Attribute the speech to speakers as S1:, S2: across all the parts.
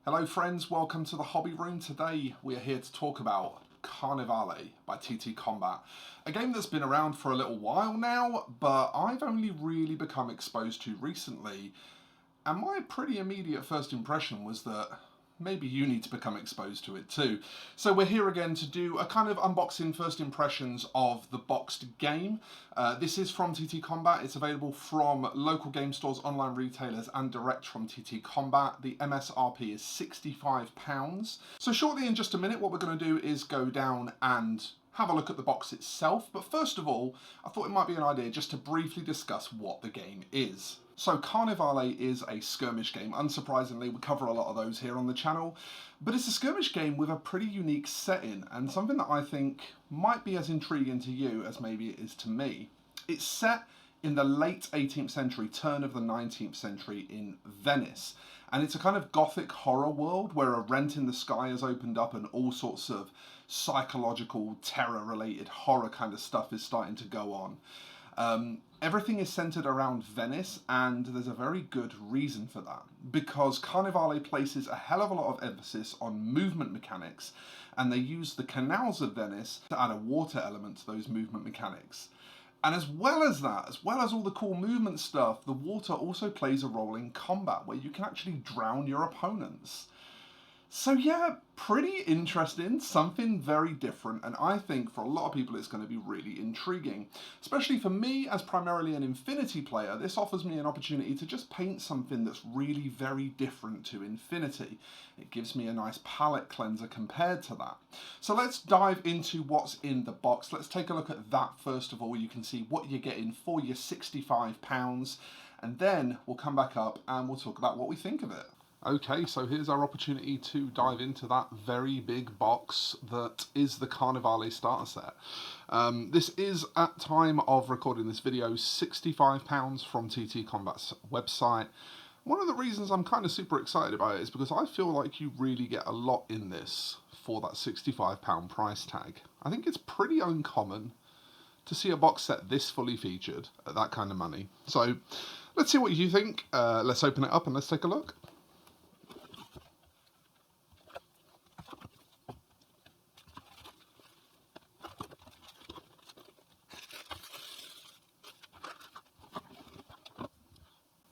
S1: Hello friends, welcome to the hobby room. Today we are here to talk about Carnevale by TTCombat, a game that's been around for a little while now, but I've only really become exposed to recently, and my pretty immediate first impression was that maybe you need to become exposed to it too. So we're here again to do a kind of unboxing first impressions of the boxed game. This is from TTCombat. It's available from local game stores, online retailers, and direct from TTCombat. The MSRP is £65. So shortly, in just a minute, what we're going to do is go down and have a look at the box itself. But first of all, I thought it might be an idea just to briefly discuss what the game is. So Carnevale is a skirmish game. Unsurprisingly, we cover a lot of those here on the channel, but it's a skirmish game with a pretty unique setting and something that I think might be as intriguing to you as maybe it is to me. It's set in the late 18th century, turn of the 19th century in Venice. And it's a kind of gothic horror world where a rent in the sky has opened up and all sorts of psychological, terror-related horror kind of stuff is starting to go on. Everything is centered around Venice, and there's a very good reason for that, because Carnevale places a hell of a lot of emphasis on movement mechanics, and they use the canals of Venice to add a water element to those movement mechanics. And as well as that, as well as all the cool movement stuff, the water also plays a role in combat, where you can actually drown your opponents. So yeah, pretty interesting, something very different, and I think for a lot of people it's going to be really intriguing. Especially for me, as primarily an Infinity player, this offers me an opportunity to just paint something that's really very different to Infinity. It gives me a nice palette cleanser compared to that. So let's dive into what's in the box. Let's take a look at that first of all. You can see what you're getting for your £65, and then we'll come back up and we'll talk about what we think of it. Okay, so here's our opportunity to dive into that very big box that is the Carnevale starter set. This is, at time of recording this video, £65 from TTCombat's website. One of the reasons I'm kind of super excited about it is because I feel like you really get a lot in this for that £65 price tag. I think it's pretty uncommon to see a box set this fully featured at that kind of money. So let's see what you think. Let's open it up and let's take a look.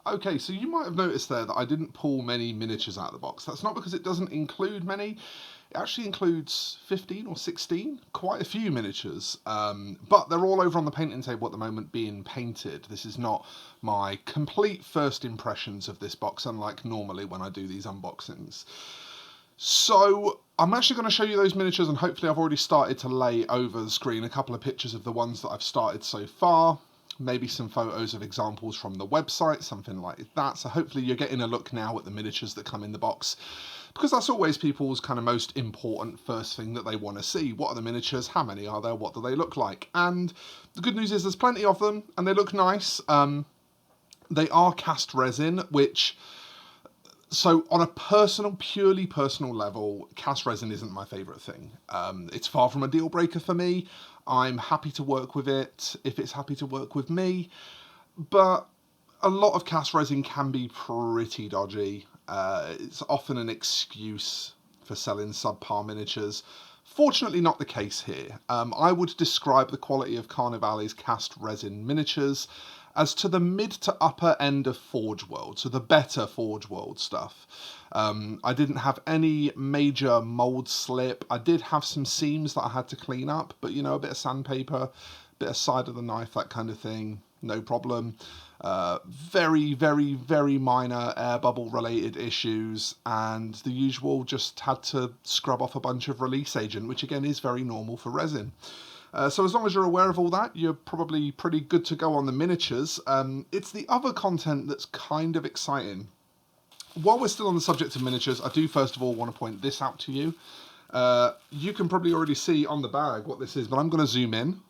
S1: Okay, so you might have noticed there that I didn't pull many miniatures out of the box. That's not because it doesn't include many. It actually includes 15 or 16, quite a few miniatures, but they're all over on the painting table at the moment being painted. This is not my complete first impressions of this box, unlike normally when I do these unboxings. So I'm actually going to show you those miniatures, and hopefully I've already started to lay over the screen a couple of pictures of the ones that I've started so far. Maybe some photos of examples from the website, something like that. So hopefully you're getting a look now at the miniatures that come in the box, because that's always people's kind of most important first thing that they want to see. What are the miniatures? How many are there? What do they look like? And the good news is there's plenty of them and they look nice. They are cast resin, which... So on a purely personal level, cast resin isn't my favourite thing. It's far from a deal breaker for me. I'm happy to work with it if it's happy to work with me. But a lot of cast resin can be pretty dodgy. It's often an excuse for selling subpar miniatures. Fortunately not the case here. I would describe the quality of Carnevale's cast resin miniatures as to the mid to upper end of Forge World, so the better Forge World stuff. I didn't have any major mould slip. I did have some seams that I had to clean up, but you know, a bit of sandpaper, a bit of side of the knife, that kind of thing, no problem. Very, very, very minor air bubble related issues, and the usual, just had to scrub off a bunch of release agent, which again is very normal for resin. So as long as you're aware of all that, you're probably pretty good to go on the miniatures. It's the other content that's kind of exciting. While we're still on the subject of miniatures, I do first of all want to point this out to you. You can probably already see on the bag what this is, but I'm going to zoom in.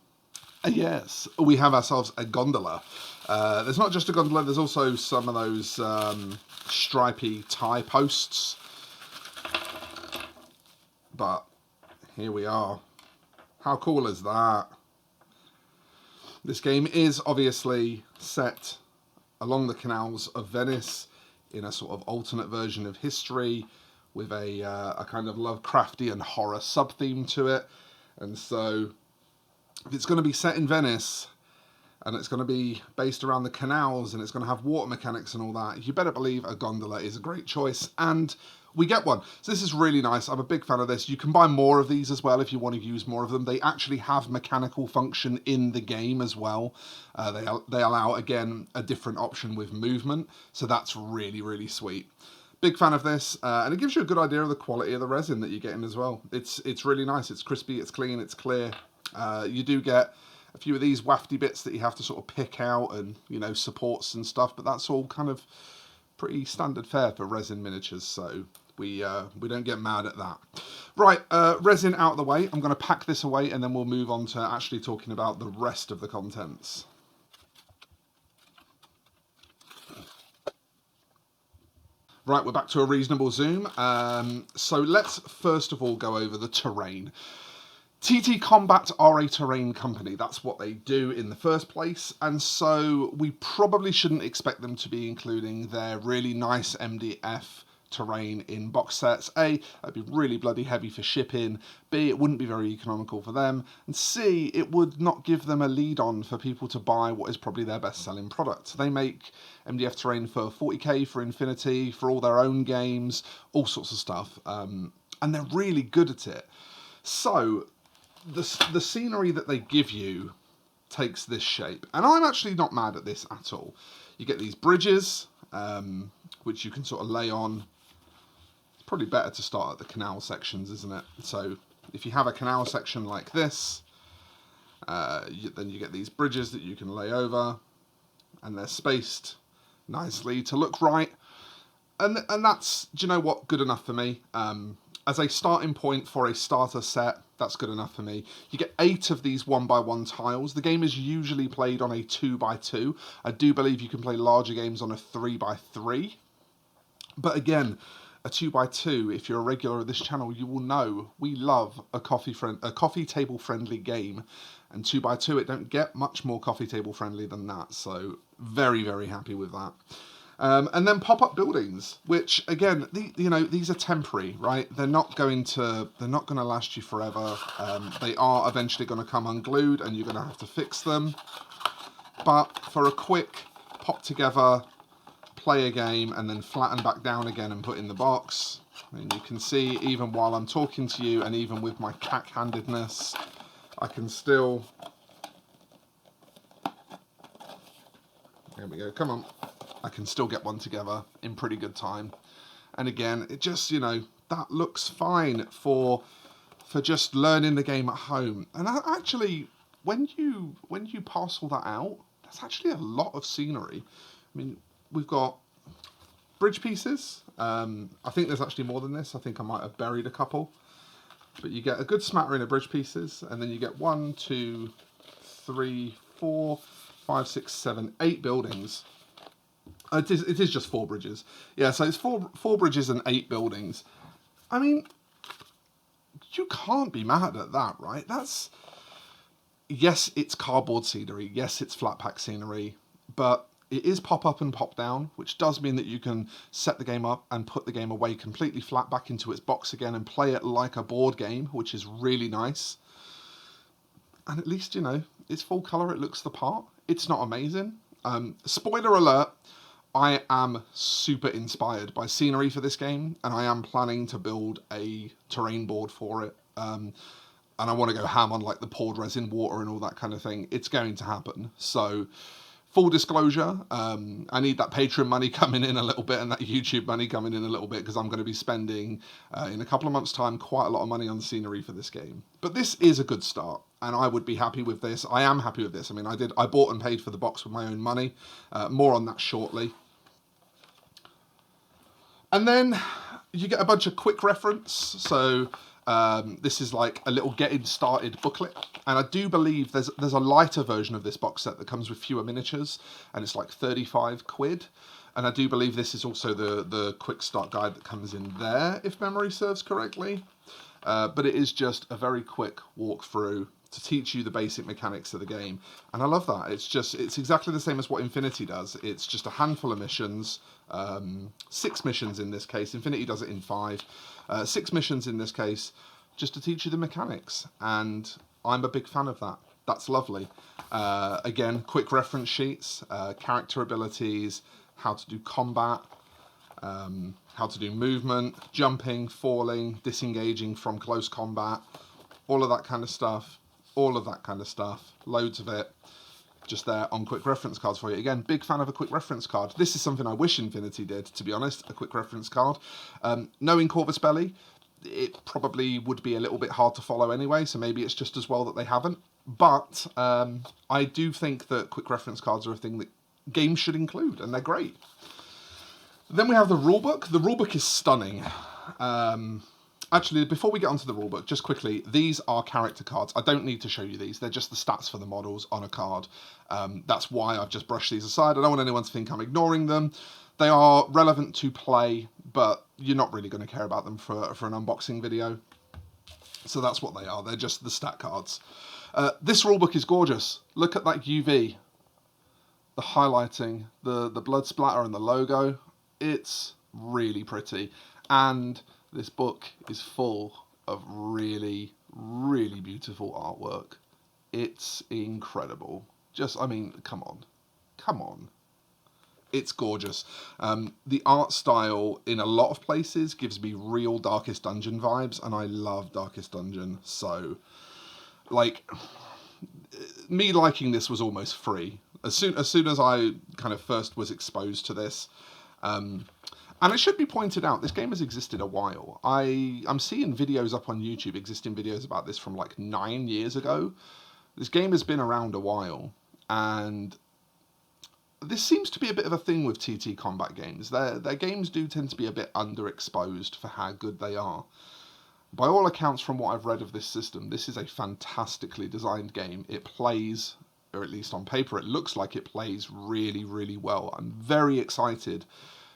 S1: Yes, we have ourselves a gondola. There's not just a gondola, there's also some of those stripy tie posts. But here we are. How cool is that? This game is obviously set along the canals of Venice in a sort of alternate version of history with a kind of Lovecraftian horror sub-theme to it. And so if it's going to be set in Venice and it's going to be based around the canals and it's going to have water mechanics and all that, you better believe a gondola is a great choice. And we get one. So this is really nice. I'm a big fan of this. You can buy more of these as well if you want to use more of them. They actually have mechanical function in the game as well. They allow, again, a different option with movement. So that's really, really sweet. Big fan of this. And it gives you a good idea of the quality of the resin that you're getting as well. It's really nice. It's crispy, it's clean, it's clear. You do get a few of these wafty bits that you have to sort of pick out and, you know, supports and stuff. But that's all kind of pretty standard fare for resin miniatures, so we don't get mad at that. Right, resin out of the way. I'm going to pack this away and then we'll move on to actually talking about the rest of the contents. Right, we're back to a reasonable zoom. So let's first of all go over the terrain. TTCombat are a terrain company. That's what they do in the first place. And so we probably shouldn't expect them to be including their really nice MDF terrain in box sets. A, that'd be really bloody heavy for shipping. B, it wouldn't be very economical for them. And C, it would not give them a lead on for people to buy what is probably their best selling product. They make MDF terrain for 40k, for Infinity, for all their own games, all sorts of stuff. And they're really good at it. So the scenery that they give you takes this shape, and I'm actually not mad at this at all. You get these bridges, which you can sort of lay on. It's probably better to start at the canal sections, isn't it? So if you have a canal section like this, then you get these bridges that you can lay over, and they're spaced nicely to look right. And that's, do you know what, good enough for me. As a starting point for a starter set, that's good enough for me. You get 8 of these 1x1 tiles. The game is usually played on a 2x2. I do believe you can play larger games on a 3x3. But again, a 2x2, if you're a regular of this channel, you will know we love a coffee table friendly game. And 2x2, it don't get much more coffee table friendly than that. So very, very happy with that. And then pop-up buildings, which again, these are temporary, right? They're not going to last you forever. They are eventually going to come unglued, and you're going to have to fix them. But for a quick pop together, play a game, and then flatten back down again and put in the box. And you can see, even while I'm talking to you, and even with my cack-handedness, I can still. There we go. Come on. I can still get one together in pretty good time. And again, it just, that looks fine for just learning the game at home. And actually, when you parcel that out, that's actually a lot of scenery. I mean, we've got bridge pieces. I think there's actually more than this. I think I might have buried a couple. But you get a good smattering of bridge pieces, and then you get 1, 2, 3, 4, 5, 6, 7, 8 buildings. It is just 4 bridges. Yeah, so it's four bridges and 8 buildings. I mean, you can't be mad at that, right? Yes, it's cardboard scenery. Yes, it's flat pack scenery. But it is pop up and pop down, which does mean that you can set the game up and put the game away completely flat back into its box again and play it like a board game, which is really nice. And at least, it's full colour. It looks the part. It's not amazing. Spoiler alert. I am super inspired by scenery for this game, and I am planning to build a terrain board for it. And I want to go ham on like the poured resin water and all that kind of thing. It's going to happen. So, full disclosure, I need that Patreon money coming in a little bit and that YouTube money coming in a little bit, because I'm going to be spending, in a couple of months' time, quite a lot of money on scenery for this game. But this is a good start, and I would be happy with this. I am happy with this. I mean, I bought and paid for the box with my own money. More on that shortly. And then you get a bunch of quick reference. So this is like a little getting started booklet. And I do believe there's a lighter version of this box set that comes with fewer miniatures, and it's like 35 quid. And I do believe this is also the quick start guide that comes in there, if memory serves correctly. But it is just a very quick walkthrough to teach you the basic mechanics of the game. And I love that. It's exactly the same as what Infinity does. It's just a handful of missions, 6 missions in this case. Infinity does it in 5. 6 missions in this case, just to teach you the mechanics. And I'm a big fan of that. That's lovely. Again, quick reference sheets, character abilities, how to do combat, how to do movement, jumping, falling, disengaging from close combat, all of that kind of stuff. All of that kind of stuff, loads of it, just there on quick reference cards for you. Again, big fan of a quick reference card. This is something I wish Infinity did, to be honest, a quick reference card. Knowing Corvus Belli, it probably would be a little bit hard to follow anyway, so maybe it's just as well that they haven't. But I do think that quick reference cards are a thing that games should include, and they're great. Then we have the rulebook. The rulebook is stunning. Actually, before we get onto the rulebook, just quickly, these are character cards. I don't need to show you these. They're just the stats for the models on a card. That's why I've just brushed these aside. I don't want anyone to think I'm ignoring them. They are relevant to play, but you're not really going to care about them for an unboxing video. So that's what they are. They're just the stat cards. This rulebook is gorgeous. Look at that UV. The highlighting, the blood splatter and the logo. It's really pretty. And this book is full of really, really beautiful artwork. It's incredible. I mean, come on. It's gorgeous. The art style in a lot of places gives me real Darkest Dungeon vibes, and I love Darkest Dungeon. So, like, me liking this was almost free. As soon as I kind of first was exposed to this, and it should be pointed out, this game has existed a while. I'm seeing videos up on YouTube, existing videos about this from like 9 years ago. This game has been around a while, and this seems to be a bit of a thing with TTCombat games. Their games do tend to be a bit underexposed for how good they are. By all accounts, from what I've read of this system, this is a fantastically designed game. It plays, or at least on paper, it looks like it plays really, really well. I'm very excited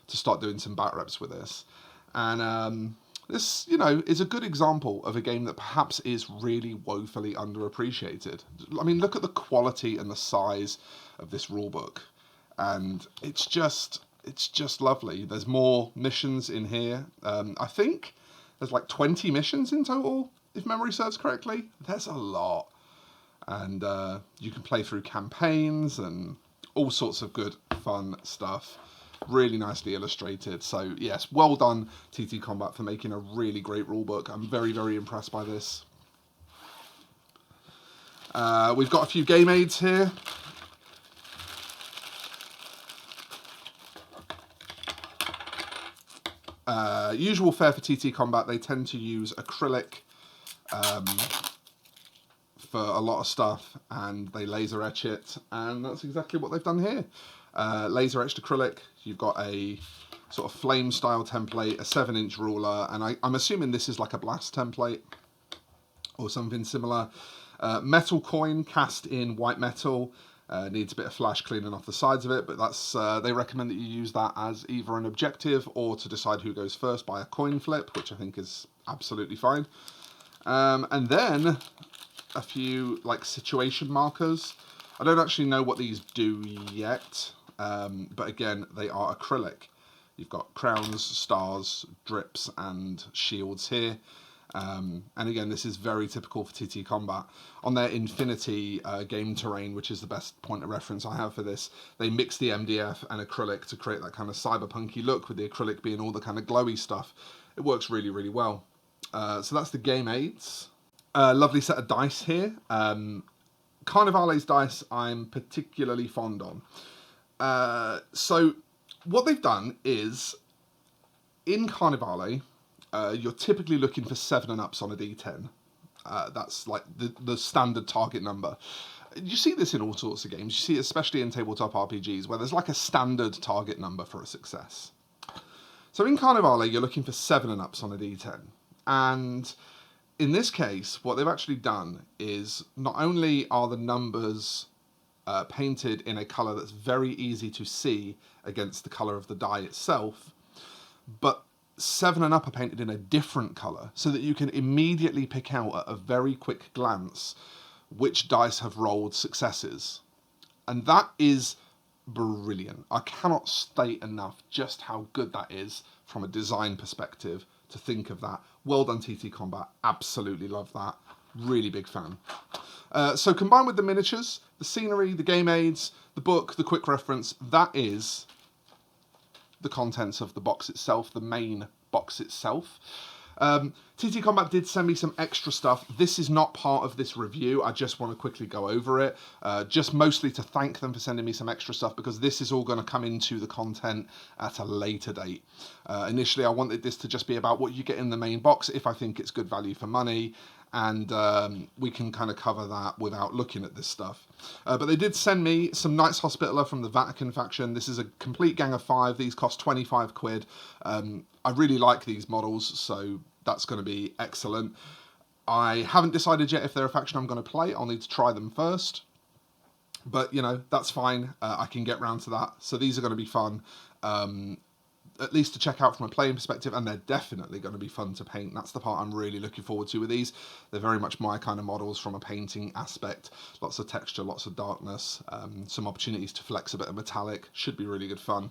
S1: to start doing some bat reps with this. And this, is a good example of a game that perhaps is really woefully underappreciated. I mean, look at the quality and the size of this rulebook. And it's just lovely. There's more missions in here. I think there's like 20 missions in total, if memory serves correctly. There's a lot. And you can play through campaigns and all sorts of good, fun stuff. Really nicely illustrated. So yes, well done TTCombat for making a really great rulebook. I'm very, very impressed by this. We've got a few game aids here. Usual fare for TTCombat, they tend to use acrylic for a lot of stuff, and they laser etch it, and that's exactly what they've done here. Laser etched acrylic. You've got a sort of flame style template, a 7-inch ruler, and I'm assuming this is like a blast template or something similar. Metal coin cast in white metal. Needs a bit of flash cleaning off the sides of it, but that's they recommend that you use that as either an objective or to decide who goes first by a coin flip, which I think is absolutely fine. And then a few like situation markers. I don't actually know what these do yet, but again, they are acrylic. You've got crowns, stars, drips, and shields here. And again, this is very typical for TTCombat. On their Infinity game terrain, which is the best point of reference I have for this, they mix the MDF and acrylic to create that kind of cyberpunky look, with the acrylic being all the kind of glowy stuff. It works really, really well. So that's the game aids. Lovely set of dice here. Carnevale's dice I'm particularly fond on. So what they've done is, in Carnevale, you're typically looking for 7 and ups on a D10. That's like the standard target number. You see this in all sorts of games. You see it especially in tabletop RPGs, where there's like a standard target number for a success. So in Carnevale, you're looking for 7 and ups on a D10. And in this case, what they've actually done is, not only are the numbers painted in a colour that's very easy to see against the colour of the die itself, but 7 and up are painted in a different colour, so that you can immediately pick out at a very quick glance which dice have rolled successes. And that is brilliant. I cannot state enough just how good that is from a design perspective to think of that. Well done, TTCombat. Absolutely love that. Really big fan. So combined with the miniatures, the scenery, the game aids, the book, the quick reference, that is the contents of the box itself, the main box itself. TTCombat did send me some extra stuff. This is not part of this review. I just want to quickly go over it, just mostly to thank them for sending me some extra stuff, because this is all going to come into the content at a later date. Initially, I wanted this to just be about what you get in the main box, if I think it's good value for money, and we can kind of cover that without looking at this stuff. But they did send me some Knights Hospitaller from the Vatican faction. This is a complete gang of 5. These cost 25 quid. I really like these models, so that's going to be excellent. I haven't decided yet if they're a faction I'm going to play. I'll need to try them first. But, you know, that's fine. I can get round to that. So these are going to be fun, at least to check out from a playing perspective, and they're definitely going to be fun to paint. That's the part I'm really looking forward to with these. They're very much my kind of models from a painting aspect. Lots of texture, lots of darkness, some opportunities to flex a bit of metallic. Should be really good fun.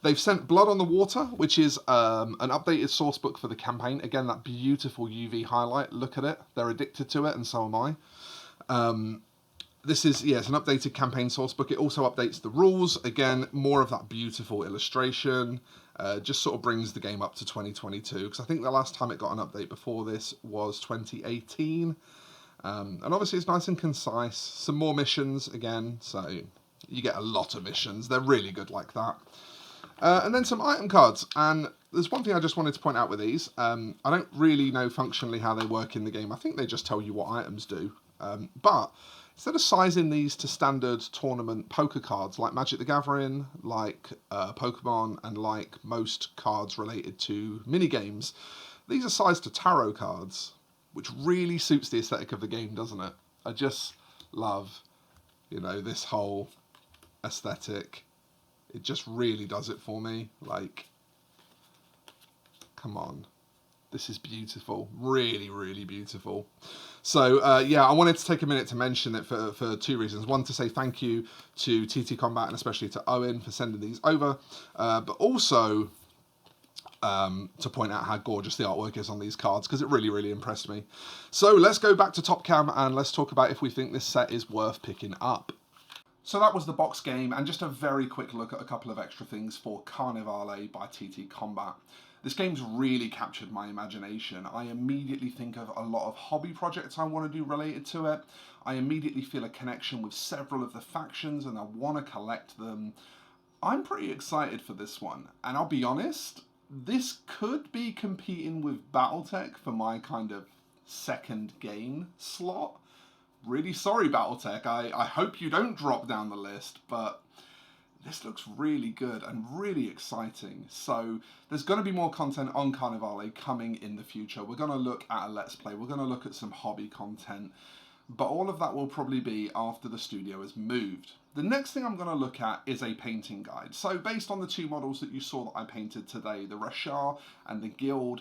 S1: They've sent Blood on the Water, which is an updated source book for the campaign. Again, that beautiful UV highlight. Look at it. They're addicted to it, and so am I. This is, yeah, it's an updated campaign source book. It also updates the rules. Again, more of that beautiful illustration. Just sort of brings the game up to 2022, because I think the last time it got an update before this was 2018. And obviously it's nice and concise. Some more missions, again, so you get a lot of missions. They're really good like that. And then some item cards, and there's one thing I just wanted to point out with these. I don't really know functionally how they work in the game. I think they just tell you what items do. But instead of sizing these to standard tournament poker cards like Magic the Gathering, like Pokemon, and like most cards related to minigames, these are sized to tarot cards, which really suits the aesthetic of the game, doesn't it? I just love, you know, this whole aesthetic. It just really does it for me. Like, come on. This is beautiful. Really, really beautiful. So, yeah, I wanted to take a minute to mention it for 2 reasons. One, to say thank you to TTCombat, and especially to Owen, for sending these over. But also to point out how gorgeous the artwork is on these cards, because it really, really impressed me. So let's go back to Top Cam and let's talk about if we think this set is worth picking up. So that was the box game, and just a very quick look at a couple of extra things for Carnevale by TTCombat. This game's really captured my imagination. I immediately think of a lot of hobby projects I want to do related to it. I immediately feel a connection with several of the factions and I want to collect them. I'm pretty excited for this one, and I'll be honest, this could be competing with Battletech for my kind of second game slot. Really sorry, Battletech. I hope you don't drop down the list, but this looks really good and really exciting. So there's going to be more content on Carnevale coming in the future. We're going to look at a Let's Play. We're going to look at some hobby content. But all of that will probably be after the studio has moved. The next thing I'm going to look at is a painting guide. So based on the 2 models that you saw that I painted today, the Rashar and the Guild,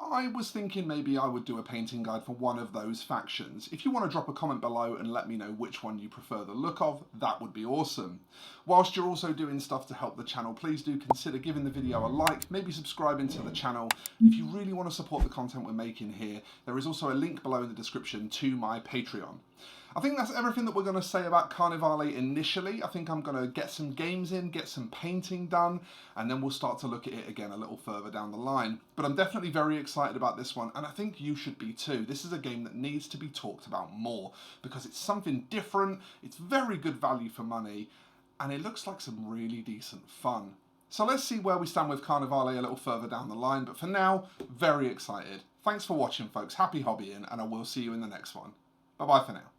S1: I was thinking maybe I would do a painting guide for one of those factions. If you want to drop a comment below and let me know which one you prefer the look of, that would be awesome. Whilst you're also doing stuff to help the channel, please do consider giving the video a like, maybe subscribing to the channel. If you really want to support the content we're making here, there is also a link below in the description to my Patreon. I think that's everything that we're going to say about Carnevale initially. I think I'm going to get some games in, get some painting done, and then we'll start to look at it again a little further down the line. But I'm definitely very excited about this one, and I think you should be too. This is a game that needs to be talked about more, because it's something different, it's very good value for money, and it looks like some really decent fun. So let's see where we stand with Carnevale a little further down the line, but for now, very excited. Thanks for watching, folks. Happy hobbying, and I will see you in the next one. Bye-bye for now.